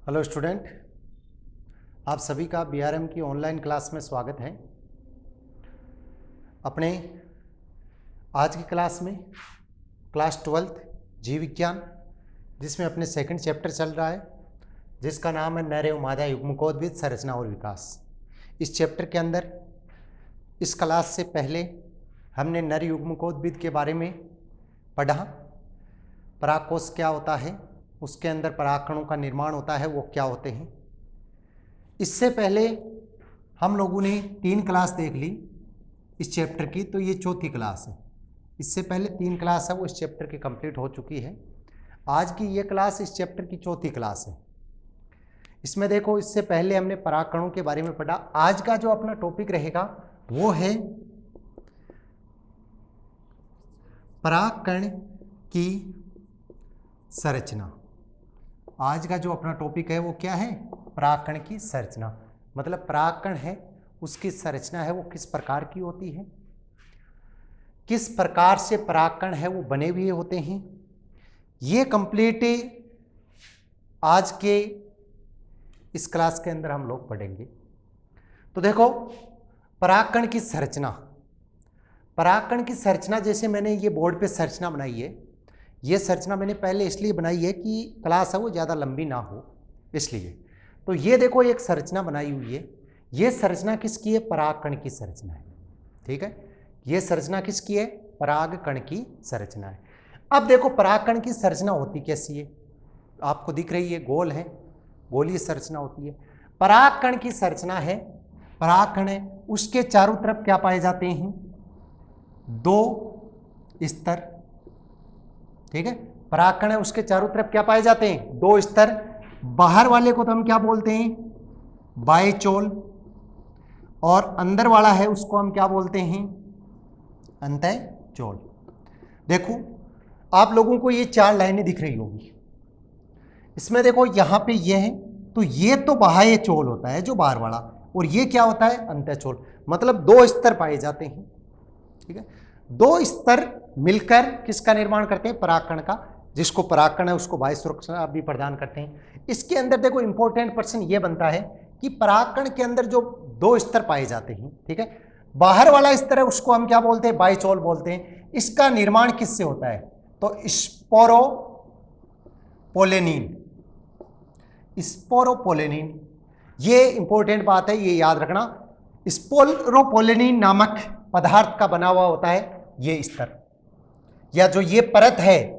Hello student, आप सभी का बीआरएम की ऑनलाइन क्लास में स्वागत है। अपने आज की क्लास में क्लास 12th जीव विज्ञान, जिसमें अपने सेकंड चैप्टर चल रहा है, जिसका नाम है नर एवं मादा युग्मकोद्भिद संरचना और विकास। इस चैप्टर के अंदर इस क्लास से पहले हमने नर युग्मकोद्भिद के बारे में पढ़ा। परागकोश क्या होता है, उसके अंदर परागकणों का निर्माण होता है, वो क्या होते हैं। इससे पहले हम लोगों ने 3 क्लास देख ली इस चैप्टर की, तो ये चौथी क्लास है। इससे पहले 3 क्लास है वो इस चैप्टर की कंप्लीट हो चुकी है। आज की ये क्लास इस चैप्टर की चौथी क्लास है। इसमें देखो, इससे पहले हमने परागकणों के बारे में पढ़ा। आज का जो अपना टॉपिक रहेगा वो है परागकण की संरचना। आज का जो अपना टॉपिक है वो क्या है? परागकण की संरचना। मतलब परागकण है, उसकी संरचना है वो किस प्रकार की होती है, किस प्रकार से परागकण है वो बने हुए होते हैं, ये कंप्लीट आज के इस क्लास के अंदर हम लोग पढ़ेंगे। तो देखो, परागकण की संरचना, परागकण की संरचना जैसे मैंने ये बोर्ड पे संरचना बनाई है, ये संरचना मैंने पहले इसलिए बनाई है कि क्लास है वो ज़्यादा लंबी ना हो, इसलिए। तो ये देखो, एक संरचना बनाई हुई है। ये संरचना किसकी है? परागकण की संरचना है। ठीक है, ये संरचना किसकी है? परागकण की संरचना है। अब देखो, परागकण की संरचना होती कैसी है? आपको दिख रही है, गोल है, गोलीय संरचना होती है। परागकण की संरचना है, परागकण है, उसके चारों तरफ क्या पाए जाते हैं? 2 स्तर। ठीक है, परागकण है, उसके चारों तरफ क्या पाए जाते हैं? 2 स्तर। बाहर वाले को तो हम क्या बोलते हैं? बायचोल। और अंदर वाला है उसको हम क्या बोलते हैं? अंतःचोल। देखो, आप लोगों को ये 4 लाइनें दिख रही होगी। इसमें देखो, यहां पे ये है, तो ये तो बाह्य चोल होता है जो बाहर वाला, और ये क्या होता है? अंतःचोल। मतलब 2 स्तर पाए जाते हैं। ठीक है, 2 स्तर मिलकर किसका निर्माण करते हैं? परागकण का। जिसको परागकण है उसको बाह्य सुरक्षा भी प्रदान करते हैं। इसके अंदर देखो, इंपॉर्टेंट प्रश्न ये बनता है कि परागकण के अंदर जो 2 स्तर पाए जाते हैं, ठीक है, बाहर वाला स्तर है उसको हम क्या बोलते हैं? बायचोल बोलते हैं। इसका निर्माण किससे होता है? तो स्पोरोपोलेनिन। स्पोरोपोलेनिन, ये इंपॉर्टेंट बात है, ये याद रखना। स्पोरोपोलेनिन नामक पदार्थ का बना हुआ होता है ये स्तर, या जो ये परत है,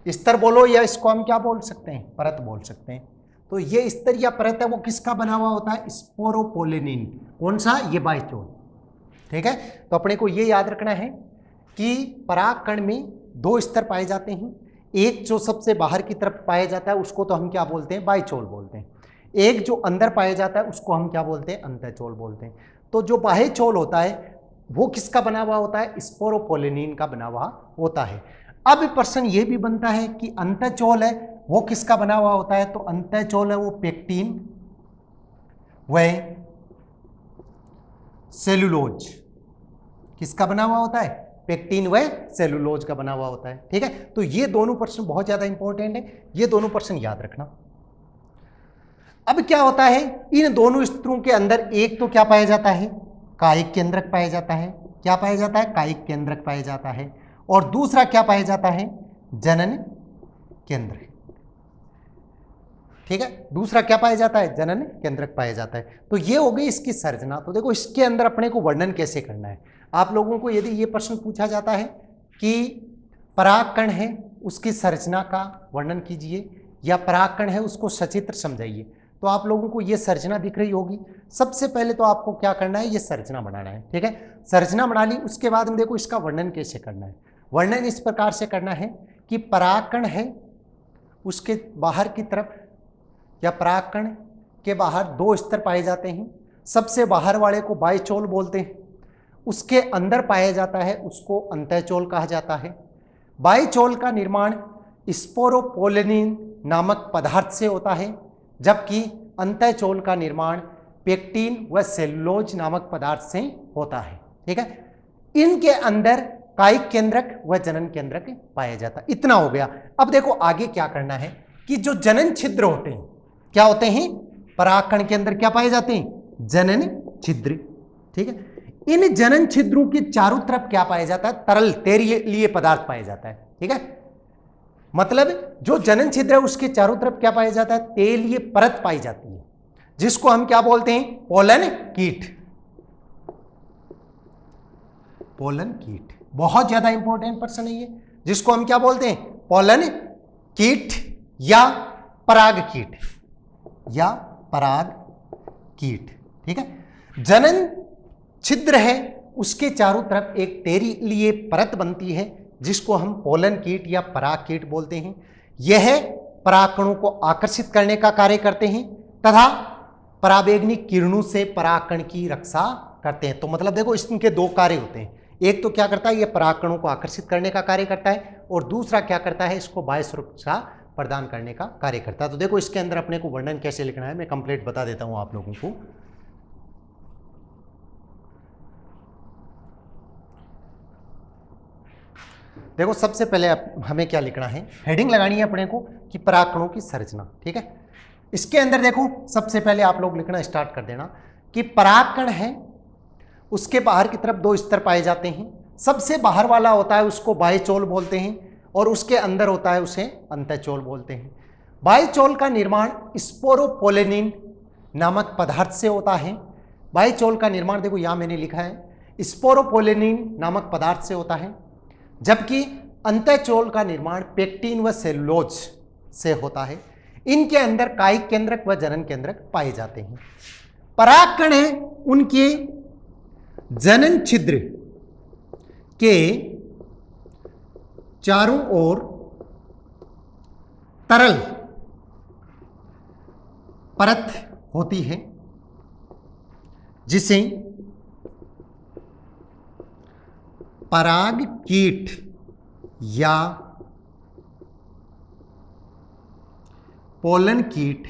स्तर बोलो या इसको हम क्या बोल सकते हैं? परत बोल सकते हैं। तो ये स्तर या परत है वो किसका बना हुआ होता है? स्पोरोपोलेनिन। कौन सा? ये बायचोल। ठीक है, तो अपने को ये याद रखना है कि परागकण में 2 स्तर पाए जाते हैं। एक जो सबसे बाहर की तरफ पाया जाता है उसको तो हम क्या बोलते हैं? बायचोल बोलते हैं। एक जो अंदर पाया जाता है उसको हम क्या बोलते हैं? अंतःचोल बोलते हैं। तो जो बाह्यचोल होता है वो किसका बना हुआ होता है? स्पोरोपोलेनिन का बना हुआ होता है। अब प्रश्न ये भी बनता है कि अंतःचोल है वो किसका बना हुआ होता है? तो अंतःचोल है वो पेक्टिन व सेलुलोज। किसका बना हुआ होता है? पेक्टिन व सेलुलोज का बना हुआ होता है। ठीक है, तो ये दोनों प्रश्न बहुत ज्यादा इंपॉर्टेंट है, ये दोनों प्रश्न याद रखना। अब क्या होता है, इन दोनों स्तरों के अंदर एक तो क्या पाया जाता है? कायिक केंद्रक पाया जाता है। क्या पाया जाता है? कायिक केंद्रक पाया जाता है। और दूसरा क्या पाया जाता है? जनन केंद्र। ठीक है, दूसरा क्या पाया जाता है? जनन केंद्रक पाया जाता है। तो ये हो गई इसकी संरचना। तो देखो, इसके अंदर अपने को वर्णन कैसे करना है। आप लोगों को यदि ये प्रश्न पूछा जाता है कि परागकण है उसकी संरचना का वर्णन कीजिए, या परागकण है उसको सचित्र समझाइए, तो आप लोगों को ये संरचना दिख रही होगी। सबसे पहले तो आपको क्या करना है? ये संरचना बनाना है। ठीक है, संरचना बना ली, उसके बाद में देखो इसका वर्णन कैसे करना है। वर्णन इस प्रकार से करना है कि परागकण है उसके बाहर की तरफ, या परागकण के बाहर 2 स्तर पाए जाते हैं। सबसे बाहर वाले को बायचोल बोलते हैं, उसके अंदर पाया जाता है उसको अंतःचोल कहा जाता है। बायचोल का निर्माण स्पोरोपोलेनिन नामक पदार्थ से होता है, जबकि अंतःचोल का निर्माण पेक्टिन व सेलुलोज नामक पदार्थ से होता है। ठीक है, इनके अंदर कायिक केंद्रक व जनन केंद्रक पाया जाता है। इतना हो गया। अब देखो आगे क्या करना है कि जो जनन छिद्र होते हैं, क्या होते हैं, परागकण के अंदर क्या पाए जाते हैं, जनन छिद्र। ठीक है, इन जनन छिद्रों के चारों तरफ क्या पाया जाता है, तरल तेलीय पदार्थ पाया जाता है। ठीक है, मतलब जो जनन छिद्र है उसके चारों तरफ क्या पाया जाता है, तेलीय परत पाई जाती है, जिसको हम क्या बोलते हैं, पोलन कीट। पोलन कीट बहुत ज्यादा इंपॉर्टेंट पर्सन है ये, जिसको हम क्या बोलते हैं, पोलन कीट या पराग कीट, या पराग कीट। ठीक है, जनन छिद्र है उसके चारों तरफ एक तेलीय परत बनती है, जिसको हम पोलन कीट या पराग कीट बोलते हैं। यह परागकणों को आकर्षित करने का कार्य करते हैं तथा पराबैंगनी किरणों से परागकण की रक्षा करते हैं। तो मतलब देखो इनके दो कार्य होते हैं, एक तो क्या करता है, ये परागकणों को आकर्षित करने का कार्य करता है, और दूसरा क्या करता है, इसको बाह्य सुरक्षा प्रदान करने का कार्य करता है। तो देखो इसके अंदर अपने को वर्णन कैसे लिखना है, मैं कंप्लीट बता देता हूं आप लोगों को। देखो सबसे पहले हमें क्या लिखना है, हेडिंग लगानी है अपने को कि परागकणों की संरचना। ठीक है, इसके अंदर देखो सबसे पहले आप लोग लिखना स्टार्ट कर देना कि परागकण है उसके बाहर की तरफ दो स्तर पाए जाते हैं। सबसे बाहर वाला होता है उसको बाह्यचोल बोलते हैं, और उसके अंदर होता है उसे अंतःचोल बोलते हैं। बाह्यचोल का निर्माण स्पोरोपोलेनिन नामक पदार्थ से होता है। बाह्यचोल का निर्माण देखो यहां मैंने लिखा है स्पोरोपोलेनिन नामक पदार्थ से होता है, जबकि अंतःचोल का निर्माण पेक्टिन व सेलुलोज से होता है। इनके अंदर कायिक केंद्रक व जनन केंद्रक पाए जाते हैं। परागकण है उनके जनन छिद्र के चारों ओर तरल परत होती है, जिसे पराग कीट या पोलन कीट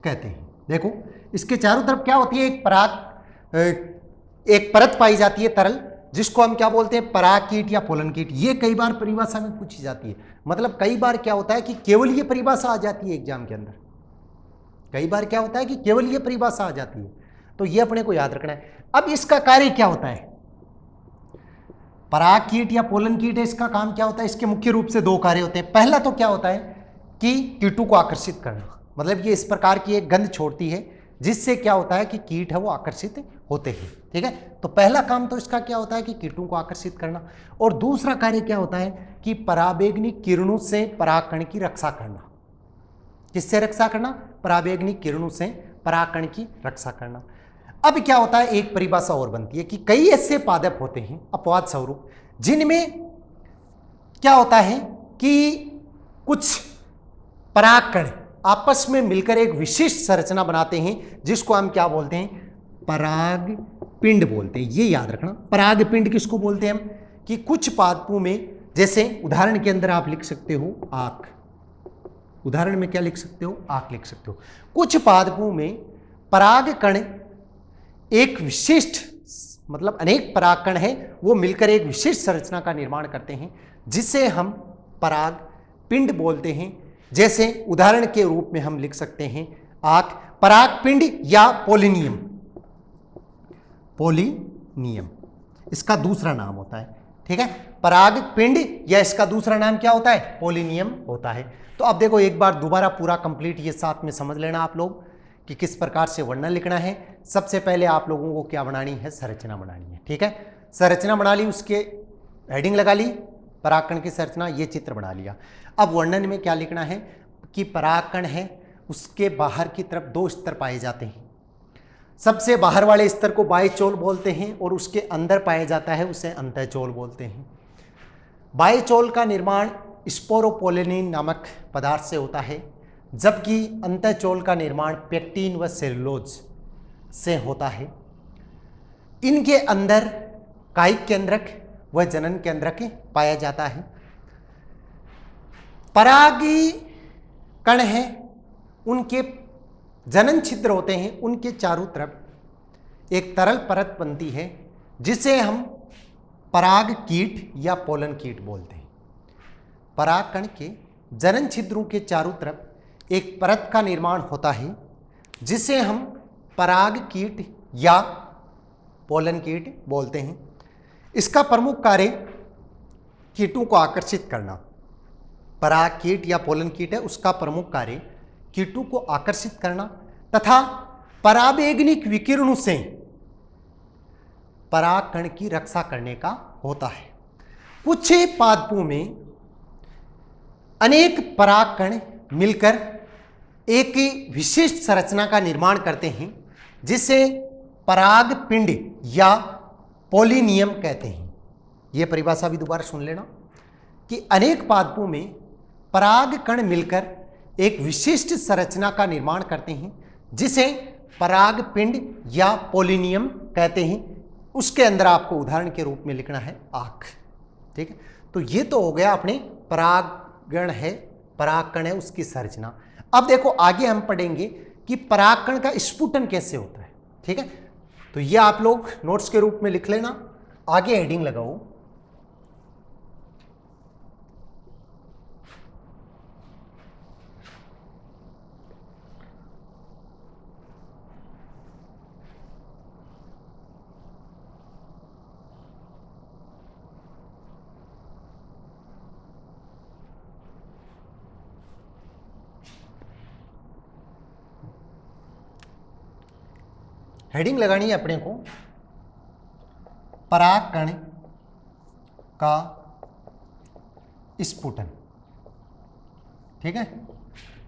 कहते हैं। देखो इसके चारों तरफ क्या होती है, एक परत पाई जाती है तरल, जिसको हम क्या बोलते हैं, पराग कीट या पोलन कीट। ये कई बार परिभाषा में पूछी जाती है, मतलब कई बार क्या होता है कि केवल ये परिभाषा आ जाती है एग्जाम के अंदर, कई बार क्या होता है कि केवल ये परिभाषा आ जाती है, तो ये अपने को याद रखना है। अब इसका कार्य क्या होता है, पराग कीट या पोलन कीट है, इसका काम क्या होता है, इसके मुख्य रूप से दो कार्य होते हैं। पहला तो क्या होता है कि कीटों को आकर्षित करना, मतलब ये इस प्रकार की एक गंध छोड़ती है जिससे क्या होता है कि कीट है वो आकर्षित होते हैं। ठीक है, तो पहला काम तो इसका क्या होता है कि कीटों को आकर्षित करना, और दूसरा कार्य क्या होता है कि पराबैंगनी किरणों से परागकण की रक्षा करना। किससे रक्षा करना, पराबैंगनी किरणों से परागकण की रक्षा करना। अब क्या होता है, एक परिभाषा और बनती है कि कई ऐसे पादप होते हैं अपवाद स्वरूप, जिनमें क्या होता है कि कुछ परागकण आपस में मिलकर एक विशिष्ट संरचना बनाते हैं, जिसको हम क्या बोलते हैं, पराग पिंड बोलते हैं। ये याद रखना, पराग पिंड किसको बोलते हैं हम, कि कुछ पादपों में, जैसे उदाहरण के अंदर आप लिख सकते हो आंख, उदाहरण में क्या लिख सकते हो, आंख लिख सकते हो। कुछ पादपों में परागकण एक विशिष्ट, मतलब अनेक परागकण है वो मिलकर एक विशिष्ट संरचना का निर्माण करते हैं, जिसे हम पराग पिंड बोलते हैं। जैसे उदाहरण के रूप में हम लिख सकते हैं आंख, पराग पिंड या पोलिनियम, पोलिनियम इसका दूसरा नाम होता है। ठीक है, पराग पिंड या इसका दूसरा नाम क्या होता है, पोलिनियम होता है। तो अब देखो एक बार दोबारा पूरा कंप्लीट ये साथ में समझ लेना आप लोग कि किस प्रकार से वर्णन लिखना है। सबसे पहले आप लोगों को क्या बनानी है, संरचना बनानी है। ठीक है, संरचना बना ली, उसके हेडिंग लगा ली, परागकण की संरचना, ये चित्र बना लिया। अब वर्णन में क्या लिखना है कि परागकण है उसके बाहर की तरफ दो स्तर पाए जाते हैं। सबसे बाहर वाले स्तर को बाह्यचोल बोलते हैं, और उसके अंदर पाया जाता है उसे अंतःचोल बोलते हैं। बाह्यचोल का निर्माण स्पोरोपोलेनिन नामक पदार्थ से होता है, जबकि अंतःचोल का निर्माण पेक्टिन व सेलुलोज से होता है। इनके अंदर कायिक केंद्रक व जनन केंद्रक पाया जाता है। परागी कण है उनके जनन छिद्र होते हैं, उनके चारों तरफ एक तरल परत बनती है, जिसे हम पराग कीट या पोलन कीट बोलते हैं। परागकण के जनन छिद्रों के चारों तरफ एक परत का निर्माण होता है जिसे हम पराग कीट या पोलन कीट बोलते हैं। इसका प्रमुख कार्य कीटों को आकर्षित करना। पराग कीट या पोलन कीट है, उसका प्रमुख कार्य कीटों को आकर्षित करना तथा पराबैंगनिक विकिरणों से परागकण की रक्षा करने का होता है। कुछ पादपों में अनेक परागकण मिलकर एक विशिष्ट संरचना का निर्माण करते हैं जिसे पराग पिंड या पोलिनियम कहते हैं। यह परिभाषा भी दोबारा सुन लेना कि अनेक पादपों में परागकण मिलकर एक विशिष्ट संरचना का निर्माण करते हैं जिसे पराग पिंड या पोलिनियम कहते हैं। उसके अंदर आपको उदाहरण के रूप में लिखना है आँख। ठीक है, तो ये तो हो गया अपने परागण है, परागकण है, उसकी संरचना। अब देखो आगे हम पढ़ेंगे कि परागकण का स्फुटन कैसे होता है। ठीक है, तो ये आप लोग नोट्स के रूप में लिख लेना, आगे हेडिंग लगाओ। हेडिंग लगानी है अपने को परागकण का स्फुटन। ठीक है,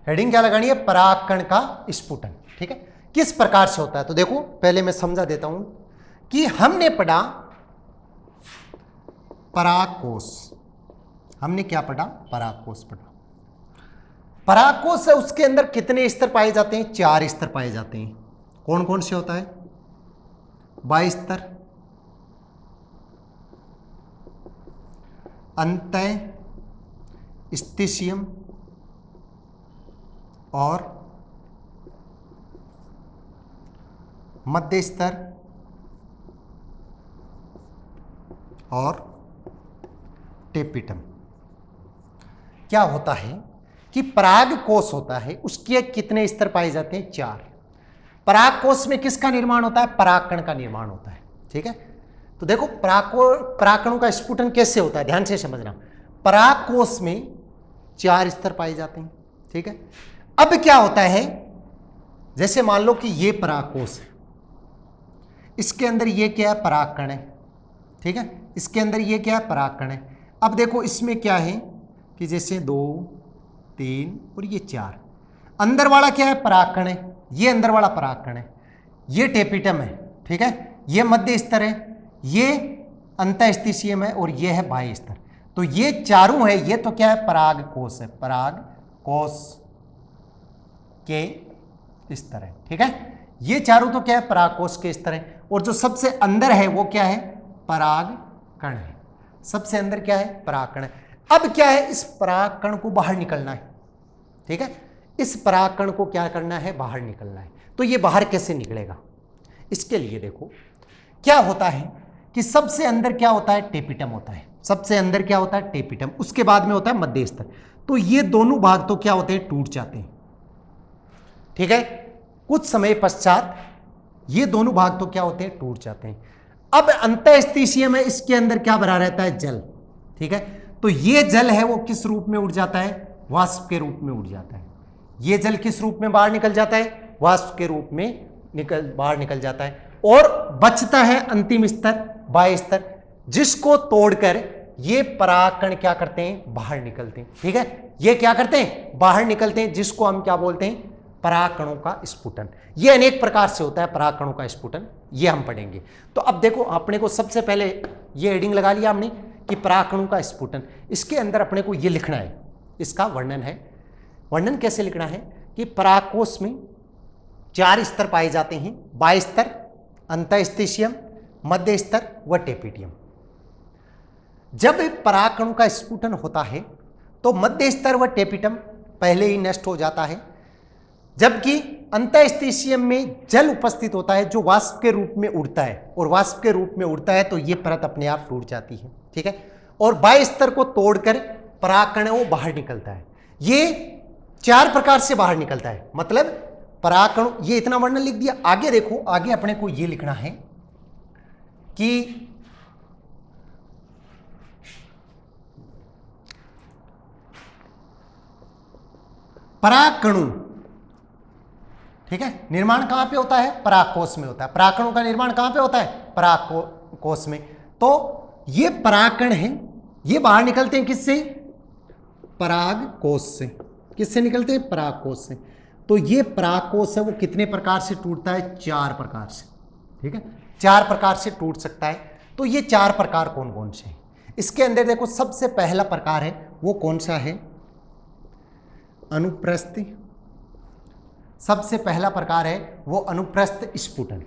हेडिंग क्या लगानी है? परागकण का स्फुटन। ठीक है, किस प्रकार से होता है तो देखो पहले मैं समझा देता हूं कि हमने पढ़ा परागकोश। हमने क्या पढ़ा? परागकोश पढ़ा। परागकोश है, उसके अंदर कितने स्तर पाए जाते हैं? 4 स्तर पाए जाते हैं। कौन कौन से होता है? बाह्यस्तर, अंतःस्थिशियम और मध्य स्तर और टेपिटम। क्या होता है कि परागकोश होता है, उसके कितने स्तर पाए जाते हैं? 4। परागकोश में किसका निर्माण होता है? परागकण का निर्माण होता है। ठीक है, तो देखो परागकणों का स्फुटन कैसे होता है, ध्यान से समझना। परागकोश में 4 स्तर पाए जाते हैं। ठीक है, अब क्या होता है, जैसे मान लो कि ये परागकोश है, इसके अंदर ये क्या है? परागकण है। ठीक है, इसके अंदर ये क्या है? परागकण है। अब देखो इसमें क्या है कि जैसे 2, 3 और ये 4, अंदर वाला क्या है? परागकण है। ये अंदर वाला परागकण है, ये टेपिटम है। ठीक है, ये मध्य स्तर है, ये अंतःस्थिशियम है और ये है बाह्य स्तर। तो ये चारों है, ये तो क्या है? परागकोश है, परागकोश के स्तर है। ठीक है, ये चारों तो क्या है? परागकोश के स्तर है। और जो सबसे अंदर है वो क्या है? परागकण है। सबसे अंदर क्या है? परागकण है। अब क्या है? इस परागकण को बाहर निकलना है। ठीक है, इस परागकण को क्या करना है? बाहर निकलना है। तो ये बाहर कैसे निकलेगा? इसके लिए देखो क्या होता है कि सबसे अंदर क्या होता है? टेपिटम होता है। सबसे अंदर क्या होता है? टेपिटम। उसके बाद में होता है मध्य स्तर। तो ये दोनों भाग तो क्या होते हैं? टूट जाते हैं। ठीक है, कुछ समय पश्चात ये दोनों भाग तो क्या होते हैं? टूट जाते हैं। अब अंतःस्थिशियम है, इसके अंदर क्या भरा रहता है? जल। ठीक है, तो ये जल है वो किस रूप में उड़ जाता है? वाष्प के रूप में उड़ जाता है। ये जल किस रूप में बाहर निकल जाता है? वाष्प के रूप में बाहर निकल जाता है। और बचता है अंतिम स्तर, बाह्य स्तर, जिसको तोड़कर ये परागकण क्या करते हैं? बाहर निकलते हैं। ठीक है, ये क्या करते हैं? बाहर निकलते हैं, जिसको हम क्या बोलते हैं? परागकणों का स्फुटन। ये अनेक प्रकार से होता है परागकणों का स्फुटन, ये हम पढ़ेंगे। तो अब देखो अपने को सबसे पहले ये हेडिंग लगा लिया हमने कि परागकणों का स्फुटन। इसके अंदर अपने को ये लिखना है, इसका वर्णन है। वर्णन कैसे लिखना है कि परागकोश में 4 स्तर पाए जाते हैं, बाह्य स्तर, अंतःस्थिशियम, मध्य स्तर व टेपिटियम। जब परागकणों का स्फुटन होता है तो मध्य स्तर व टेपिटम पहले ही नष्ट हो जाता है, जबकि अंतःस्थिशियम में जल उपस्थित होता है जो वाष्प के रूप में उड़ता है, और वाष्प के रूप में उड़ता है तो ये परत अपने आप टूट जाती है। ठीक है, और बाह्य स्तर को तोड़कर परागकण वो बाहर निकलता है। ये 4 प्रकार से बाहर निकलता है। मतलब परागकणों, ये इतना वर्णन लिख दिया। आगे देखो, आगे अपने को ये लिखना है कि परागकणों, ठीक है, निर्माण कहां पे होता है? परागकोश में होता है। परागकणों का निर्माण कहां पे होता है? परागकोश में। तो ये परागकण है, ये बाहर निकलते हैं किससे? परागकोश से। किससे निकलते हैं? परागकोश से। तो ये परागकोश है वो कितने प्रकार से टूटता है? 4 प्रकार से। ठीक है, 4 प्रकार से टूट सकता है। तो ये 4 प्रकार कौन कौन से हैं? इसके अंदर देखो, सबसे पहला प्रकार है वो कौन सा है? अनुप्रस्थ। सबसे पहला प्रकार है वो अनुप्रस्थ स्फुटन।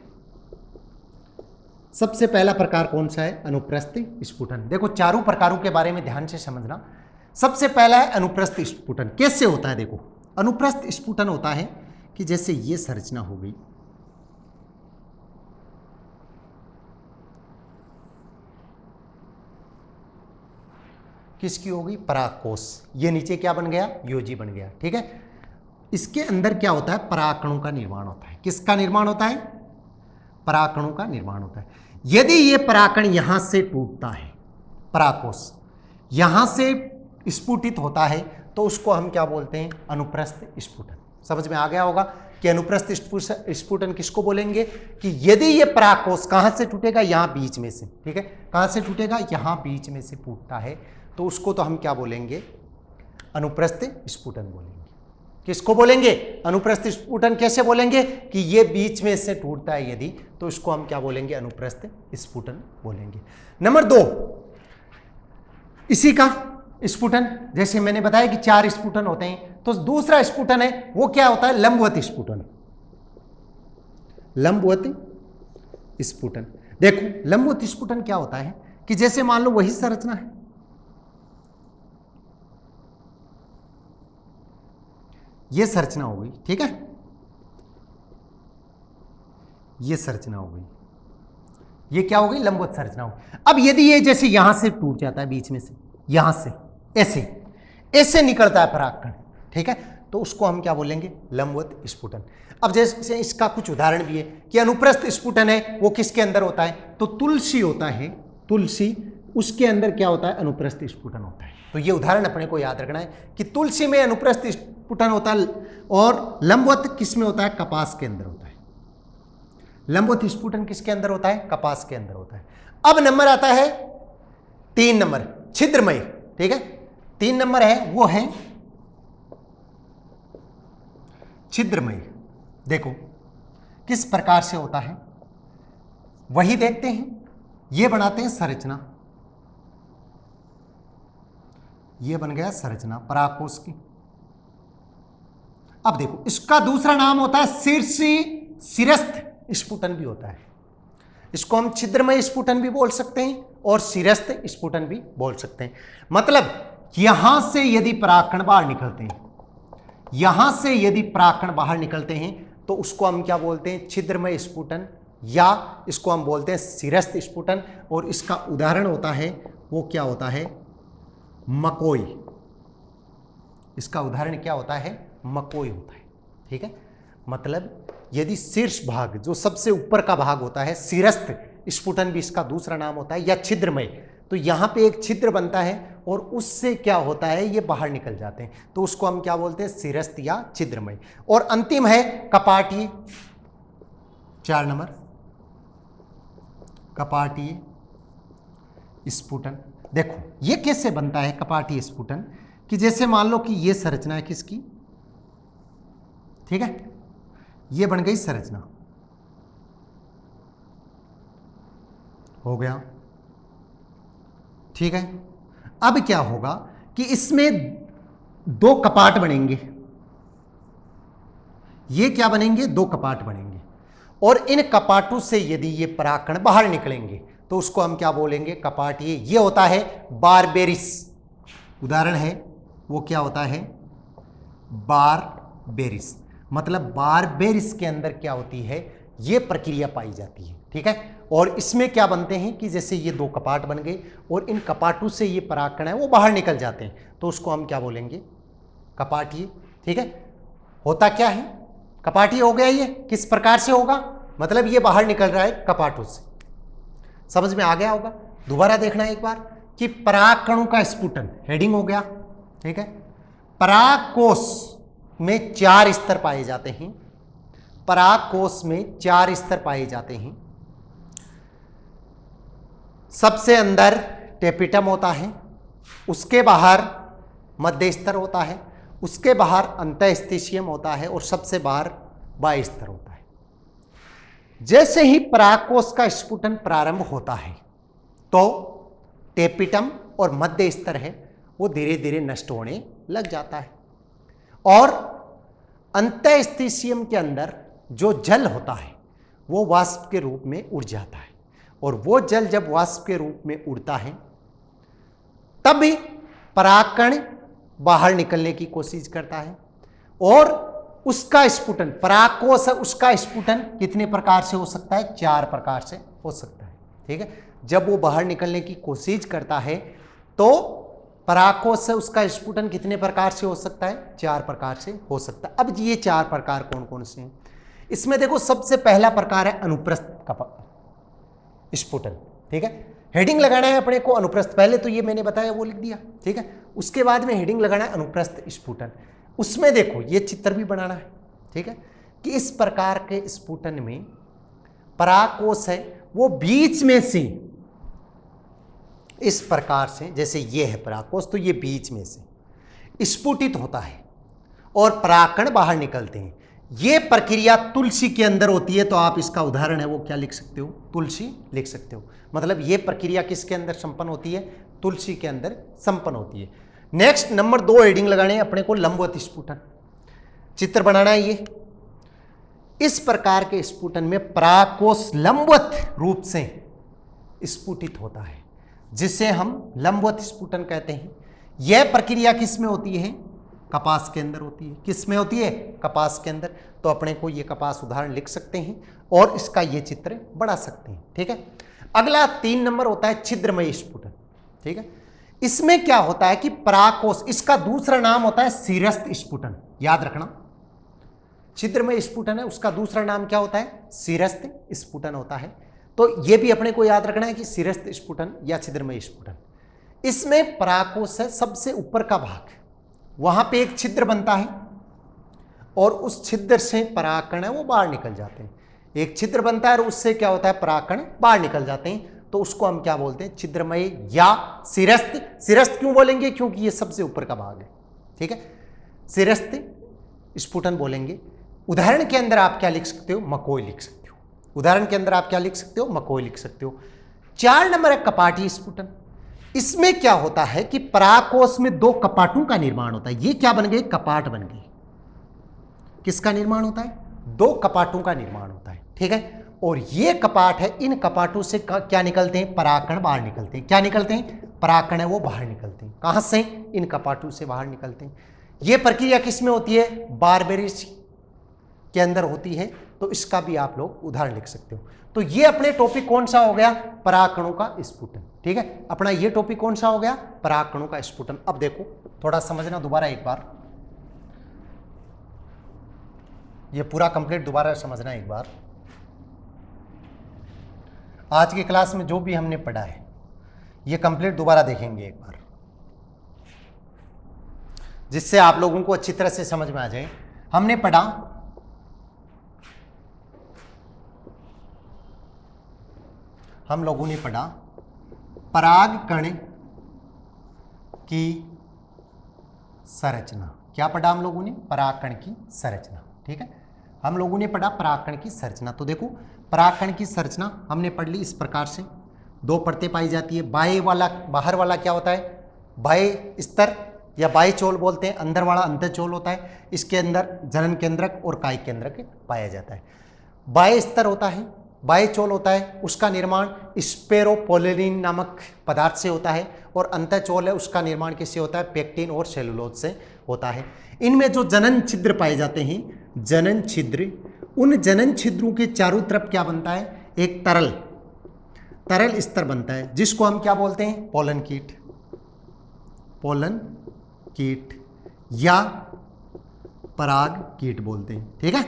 सबसे पहला प्रकार कौन सा है? अनुप्रस्थ स्फुटन। देखो, चारों प्रकारों के बारे में ध्यान से समझना। सबसे पहला है अनुप्रस्थ स्फुटन। कैसे होता है? देखो, अनुप्रस्थ स्फुटन होता है कि जैसे ये संरचना हो गई, किसकी हो गई? परागकोश। ये नीचे क्या बन गया? योजी बन गया। ठीक है, इसके अंदर क्या होता है? परागकणों का निर्माण होता है। किसका निर्माण होता है? परागकणों का निर्माण होता है। यदि ये परागकण यहां से टूटता है, परागकोश यहां से स्फुटित होता है, तो उसको हम क्या बोलते हैं? अनुप्रस्थ स्फुटन। समझ में आ गया होगा कि अनुप्रस्थ स्फुटन किसको बोलेंगे? कि यदि ये परागकोश कहां से टूटेगा? यहां बीच में से। ठीक है, कहां से टूटेगा? यहां बीच में से टूटता है, तो उसको तो हम क्या बोलेंगे? अनुप्रस्थ स्फुटन बोलेंगे। किसको बोलेंगे? अनुप्रस्थ स्फुटन। कैसे बोलेंगे? कि ये बीच में से टूटता है यदि, तो इसको हम क्या बोलेंगे? अनुप्रस्थ स्फुटन बोलेंगे। नंबर 2, इसी का स्फुटन, जैसे मैंने बताया कि 4 स्फुटन होते हैं, तो दूसरा स्फुटन है वो क्या होता है? लंबवत स्फुटन। लंबवत स्फुटन। देखो, लंबवत स्फुटन क्या होता है कि जैसे मान लो वही संरचना है, ये संरचना हो गई। ठीक है, ये संरचना हो गई, ये क्या हो गई? लंबवत संरचना हो गई। अब यदि ये जैसे यहां से टूट जाता है बीच में से, यहां से ऐसे ऐसे निकलता है परागकण, ठीक है, तो उसको हम क्या बोलेंगे? लंबवत स्फुटन। अब जैसे इसका कुछ उदाहरण भी है कि अनुप्रस्थ स्फुटन है वो किसके अंदर होता है? तो तुलसी होता है, तुलसी, उसके अंदर क्या होता है? अनुप्रस्थ स्फुटन होता है। तो ये उदाहरण अपने को याद रखना है कि तुलसी में अनुप्रस्थ स्फुटन होता है, और लंबवत किस में होता है? कपास के अंदर होता है। लंबवत स्फुटन किसके अंदर होता है? कपास के अंदर होता है। अब नंबर आता है 3 नंबर, छिद्रमय। ठीक है, 3 नंबर है वो है छिद्रमय। देखो किस प्रकार से होता है, वही देखते हैं। ये बनाते हैं संरचना, ये बन गया संरचना परागकोश की। अब देखो, इसका दूसरा नाम होता है शिरस्थ स्फुटन भी होता है। इसको हम छिद्रमय स्फुटन भी बोल सकते हैं और शिरस्थ स्फुटन भी बोल सकते हैं। मतलब यहां से यदि परागकण बाहर निकलते हैं, यहां से यदि परागकण बाहर निकलते हैं, तो उसको हम क्या बोलते हैं? छिद्रमय स्फुटन, या इसको हम बोलते हैं शिरस्थ स्फुटन। और इसका उदाहरण होता है वो क्या होता है? मकोई। इसका उदाहरण क्या होता है? मकोई होता है। ठीक है, मतलब यदि शीर्ष भाग, जो सबसे ऊपर का भाग होता है, शिरस्थ स्फुटन भी इसका दूसरा नाम होता है, या छिद्रमय, तो यहां पे एक छिद्र बनता है और उससे क्या होता है? ये बाहर निकल जाते हैं, तो उसको हम क्या बोलते हैं? शिरस्थ या छिद्रमय। और अंतिम है कपाटीय, 4 नंबर, कपाटीय स्फुटन। देखो ये कैसे बनता है कपाटीय स्फुटन? कि जैसे मान लो कि ये संरचना है किसकी? ठीक है, ये बन गई संरचना, हो गया। ठीक है, अब क्या होगा कि इसमें 2 कपाट बनेंगे। ये क्या बनेंगे? 2 कपाट बनेंगे, और इन कपाटों से यदि ये परागकण बाहर निकलेंगे, तो उसको हम क्या बोलेंगे? कपाटीय। ये होता है बारबेरिस। उदाहरण है वो क्या होता है? बारबेरिस। मतलब बारबेरिस के अंदर क्या होती है? ये प्रक्रिया पाई जाती है। ठीक है, और इसमें क्या बनते हैं कि जैसे ये 2 कपाट बन गए और इन कपाटों से ये परागकण है वो बाहर निकल जाते हैं, तो उसको हम क्या बोलेंगे? कपाटीय। ठीक है। होता क्या है, कपाटी हो गया, ये किस प्रकार से होगा, मतलब ये बाहर निकल रहा है कपाटों से। समझ में आ गया होगा। दोबारा देखना एक बार कि पराग कणों का स्फुटन, हेडिंग हो गया, ठीक है। पराग कोश में 4 स्तर पाए जाते हैं, पराग कोश में 4 स्तर पाए जाते हैं। सबसे अंदर टेपिटम होता है, उसके बाहर मध्य स्तर होता है, उसके बाहर अंतःस्थिशियम होता है और सबसे बाहर बाह्य स्तर होता है। जैसे ही परागकोश का स्फुटन प्रारंभ होता है तो टेपिटम और मध्य स्तर है वो धीरे धीरे नष्ट होने लग जाता है और अंतःस्थिशियम के अंदर जो जल होता है वो वाष्प के रूप में उड़ जाता है और वो जल जब वाष्प के रूप में उड़ता है तभी परागकण बाहर निकलने की कोशिश करता है और उसका स्फुटन, परागकोश है उसका स्फुटन कितने प्रकार से हो सकता है, 4 प्रकार से हो सकता है, ठीक है। जब वो बाहर निकलने की कोशिश करता है तो परागकोश से उसका स्फुटन कितने प्रकार से हो सकता है, 4 प्रकार से हो सकता है। अब ये 4 प्रकार कौन कौन से हैं, इसमें देखो सबसे पहला प्रकार है अनुप्रस्थ स्फुटन, ठीक है। हेडिंग लगाना है अपने को अनुप्रस्थ, पहले तो ये मैंने बताया वो लिख दिया, ठीक है। उसके बाद में हेडिंग लगाना है अनुप्रस्थ स्फुटन। उसमें देखो ये चित्र भी बनाना है, ठीक है, कि इस प्रकार के स्फुटन में परागकोश है वो बीच में से इस प्रकार से, जैसे ये है परागकोश तो ये बीच में से स्फुटित होता है और परागकण बाहर निकलते हैं। ये प्रक्रिया तुलसी के अंदर होती है, तो आप इसका उदाहरण है वो क्या लिख सकते हो, तुलसी लिख सकते हो। मतलब ये प्रक्रिया किसके अंदर संपन्न होती है, तुलसी के अंदर संपन्न होती है। नेक्स्ट नंबर 2 हेडिंग लगाने हैं अपने को, लंबवत स्फुटन। चित्र बनाना है ये, इस प्रकार के स्फुटन में परागकोश लंबवत रूप से स्फुटित होता है जिसे हम लंबवत स्फुटन कहते हैं। यह प्रक्रिया किस में होती है, कपास के अंदर होती है। किस में होती है, कपास के अंदर। तो अपने को ये कपास उदाहरण लिख सकते हैं और इसका ये चित्र बना सकते हैं, ठीक है। अगला 3 नंबर होता है छिद्रमय स्फुटन, ठीक है। इसमें क्या होता है कि परागकोश, इसका दूसरा नाम होता है सिरस्थ स्फुटन, याद रखना। छिद्रमय स्फुटन है उसका दूसरा नाम क्या होता है, सिरस्थ स्फुटन होता है। तो ये भी अपने को याद रखना है कि सिरस्थ स्फुटन या छिद्रमय स्फुटन। इसमें परागकोश है सबसे ऊपर का भाग, वहां पे एक छिद्र बनता है और उस छिद्र से परागकण है वो बाहर निकल जाते हैं। एक छिद्र बनता है और उससे क्या होता है, परागकण बाहर निकल जाते हैं, तो उसको हम क्या बोलते हैं, छिद्रमय या सिरस्थ। सिरस्थ क्यों बोलेंगे, क्योंकि ये सबसे ऊपर का भाग है, ठीक है। सिरस्थ स्फुटन बोलेंगे। उदाहरण के अंदर आप क्या लिख सकते हो, मकोई लिख सकते हो। उदाहरण के अंदर आप क्या लिख सकते हो, मकोई लिख सकते हो। 4 नंबर है कपाटी स्फुटन। इसमें क्या होता है कि परागकोश में 2 कपाटों का निर्माण होता है। ये क्या बन गए, कपाट बन गए। किसका निर्माण होता है, 2 कपाटों का निर्माण होता है, ठीक है। और ये कपाट है, इन कपाटों से क्या निकलते हैं, परागकण बाहर निकलते हैं। क्या निकलते हैं, परागकण है वो बाहर निकलते हैं। कहां से, इन कपाटों से बाहर निकलते हैं। ये प्रक्रिया किस में होती है, बारबेरिस के अंदर होती है। तो इसका भी आप लोग उदाहरण लिख सकते हो। तो ये अपने टॉपिक कौन सा हो गया, परागकणों का स्फुटन, ठीक है। अपना ये टॉपिक कौन सा हो गया, परागकणों का स्फुटन। अब देखो थोड़ा समझना दोबारा एक बार, ये पूरा कंप्लीट दोबारा समझना एक बार। आज की क्लास में जो भी हमने पढ़ा है ये कंप्लीट दोबारा देखेंगे एक बार, जिससे आप लोगों को अच्छी तरह से समझ में आ जाए। हमने पढ़ा परागकण की संरचना। क्या पढ़ा हम लोगों ने, परागकण की संरचना, ठीक है। हम लोगों ने पढ़ा परागकण की संरचना। तो देखो परागकण की संरचना हमने पढ़ ली इस प्रकार से। 2 परतें पाई जाती है। बाह्य वाला, बाहर वाला क्या होता है, बाह्य स्तर या बाह्य चोल बोलते हैं। अंदर वाला अंतःचोल होता है। इसके अंदर जनन केंद्रक और कायिक केंद्रक पाया जाता है। बाह्य स्तर होता है, बाह्य चोल होता है, उसका निर्माण स्पेरोपोलिन नामक पदार्थ से होता है। और अंतःचोल है उसका निर्माण किससे होता है, पेक्टिन और सेलुलोज से होता है। इनमें जो जनन छिद्र पाए जाते हैं, जनन छिद्र, उन जनन छिद्रों के चारों तरफ क्या बनता है, एक तरल स्तर बनता है, जिसको हम क्या बोलते हैं, पोलन कीट या पराग कीट बोलते हैं। ठीक है,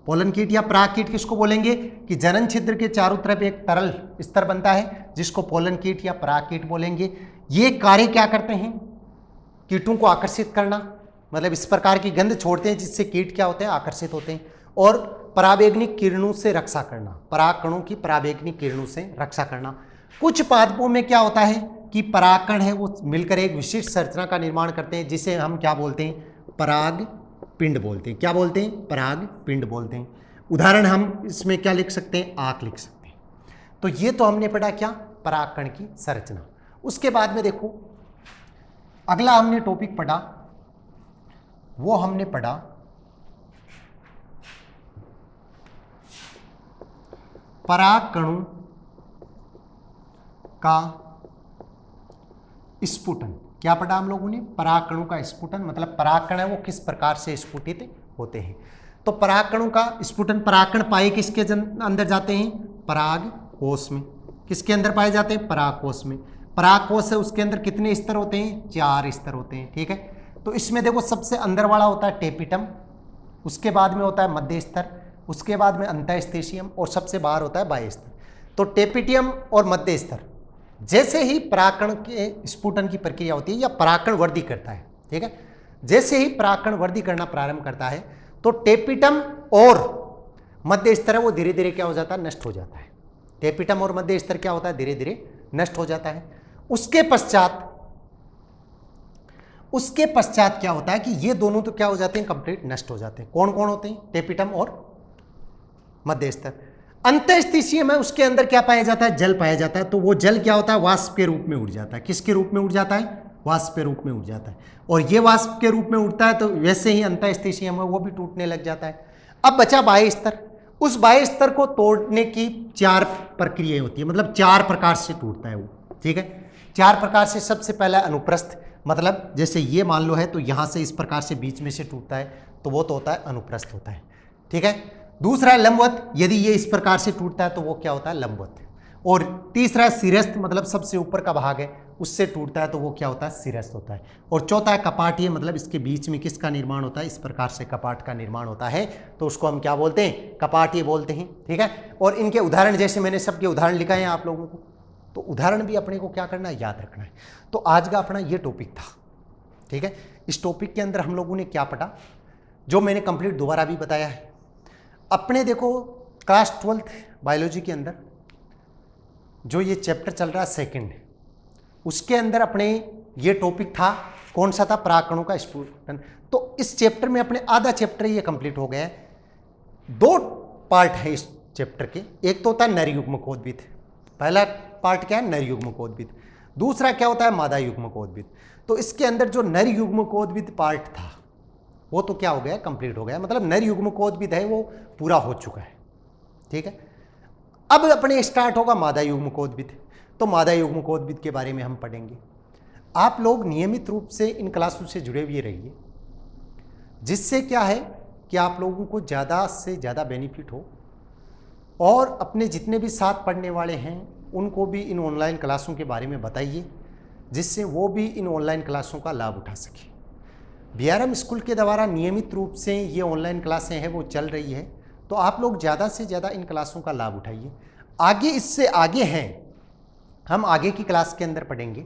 पोलन कीट या पराग कीट किसको बोलेंगे कि जनन छिद्र के चारों तरफ एक तरल स्तर बनता है जिसको पोलन कीट या पराग कीट बोलेंगे। ये कार्य क्या करते हैं, कीटों को आकर्षित करना, मतलब इस प्रकार की गंध छोड़ते हैं जिससे कीट क्या होते हैं, आकर्षित होते हैं, और पराबैंगनिक किरणों से रक्षा करना, परागकणों की पराबैंगनिक किरणों से रक्षा करना। कुछ पादपों में क्या होता है कि परागकण है वो मिलकर एक विशिष्ट संरचना का निर्माण करते हैं जिसे हम क्या बोलते हैं, पराग पिंड बोलते हैं। क्या बोलते हैं, पराग पिंड बोलते हैं। उदाहरण हम इसमें क्या लिख सकते हैं, आंख लिख सकते हैं। तो ये तो हमने पढ़ा क्या, परागकण की संरचना। उसके बाद में देखो अगला हमने टॉपिक पढ़ा, वो हमने पढ़ा परागकणों का स्फुटन। क्या पढ़ा हम लोगों ने, परागकणों का स्फुटन, मतलब परागकण है वो किस प्रकार से स्फुटित होते हैं। तो परागकणों का स्फुटन, परागकण पाए किसके अंदर जाते हैं, परागकोश में। किसके अंदर पाए जाते हैं, परागकोश में। परागकोश है उसके अंदर कितने स्तर होते हैं, 4 स्तर होते हैं। ठीक है, तो इसमें देखो सबसे अंदर वाला होता है टेपिटम, उसके बाद में होता है मध्य स्तर, उसके बाद में अंतःस्थिशियम और सबसे बाहर होता है बाह्य स्तर। तो टेपिटियम और मध्य स्तर जैसे ही परागकण के स्फुटन की प्रक्रिया होती है या परागकण वृद्धि करता है, ठीक है, जैसे ही परागकण वृद्धि करना प्रारंभ करता है तो टेपिटम और मध्य स्तर है वो धीरे धीरे क्या हो जाता है, नष्ट हो जाता है। टेपिटम और मध्य स्तर क्या होता है, धीरे धीरे नष्ट हो जाता है। उसके पश्चात क्या होता है कि ये दोनों तो क्या हो जाते हैं, कंप्लीट नष्ट हो जाते हैं। कौन कौन होते हैं, टेपिटम और मध्य स्तर। अंतःस्थिशियम है उसके अंदर क्या पाया जाता है, जल पाया जाता है। तो वो जल क्या होता है, वाष्प के रूप में उड़ जाता है। किसके रूप में उड़ जाता है, वाष्प के रूप में उड़ जाता है। और ये वाष्प के रूप में उड़ता है तो वैसे ही अंतःस्थिशियम है वो भी टूटने लग जाता है। अब बचा बाह्य स्तर। उस बाह्य स्तर को तोड़ने की 4 प्रक्रियाएं होती है, मतलब 4 प्रकार से टूटता है वो। ठीक है, 4 प्रकार से। सबसे पहला अनुप्रस्थ, मतलब जैसे ये मान लो है तो यहाँ से इस प्रकार से बीच में से टूटता है तो वो तो होता है अनुप्रस्थ होता है। ठीक है, दूसरा है लंबवत, यदि ये इस प्रकार से टूटता है तो वो क्या होता है, लंबवत। और तीसरा है शिरस्थ, मतलब सबसे ऊपर का भाग है उससे टूटता है तो वो क्या होता है, शिरस्थ होता है। और चौथा है कपाटीय, मतलब इसके बीच में किसका निर्माण होता है, इस प्रकार से कपाट का निर्माण होता है तो उसको हम क्या बोलते हैं, कपाटीय बोलते हैं। ठीक है, और इनके उदाहरण जैसे मैंने सबके उदाहरण लिखाए हैं आप लोगों को, तो उदाहरण भी अपने को क्या करना है, याद रखना है। तो आज का अपना ये टॉपिक था। ठीक है, इस टॉपिक के अंदर हम लोगों ने क्या पढ़ा, जो मैंने कंप्लीट दोबारा भी बताया है। अपने देखो क्लास 12th बायोलॉजी के अंदर जो ये चैप्टर चल रहा है सेकंड, उसके अंदर अपने ये टॉपिक था, कौन सा था, परागकणों का स्फुटन। तो इस चैप्टर में अपने आधा चैप्टर ये कंप्लीट हो गया है। 2 पार्ट है इस चैप्टर के, एक तो होता है नर युग्मकोद्भिद। पहला पार्ट क्या है, नर युग्मकोद्भिद। दूसरा क्या होता है, मादा युग्मकोद्भिद। तो इसके अंदर जो नर युग्मकोद्भिद पार्ट था वो तो क्या हो गया, कंप्लीट हो गया, मतलब नर युग्मकोद्भिद है वो पूरा हो चुका है। ठीक है, अब अपने स्टार्ट होगा मादा युग्मकोद्भिद। तो मादा युग्मकोद्भिद के बारे में हम पढ़ेंगे। आप लोग नियमित रूप से इन क्लासों से जुड़े हुए रहिए, जिससे क्या है कि आप लोगों को ज़्यादा से ज़्यादा बेनिफिट हो, और अपने जितने भी साथ पढ़ने वाले हैं उनको भी इन ऑनलाइन क्लासों के बारे में बताइए, जिससे वो भी इन ऑनलाइन क्लासों का लाभ उठा सकें। बीआरएम स्कूल के द्वारा नियमित रूप से ये ऑनलाइन क्लासें हैं वो चल रही है, तो आप लोग ज़्यादा से ज़्यादा इन क्लासों का लाभ उठाइए। आगे इससे आगे हैं, हम आगे की क्लास के अंदर पढ़ेंगे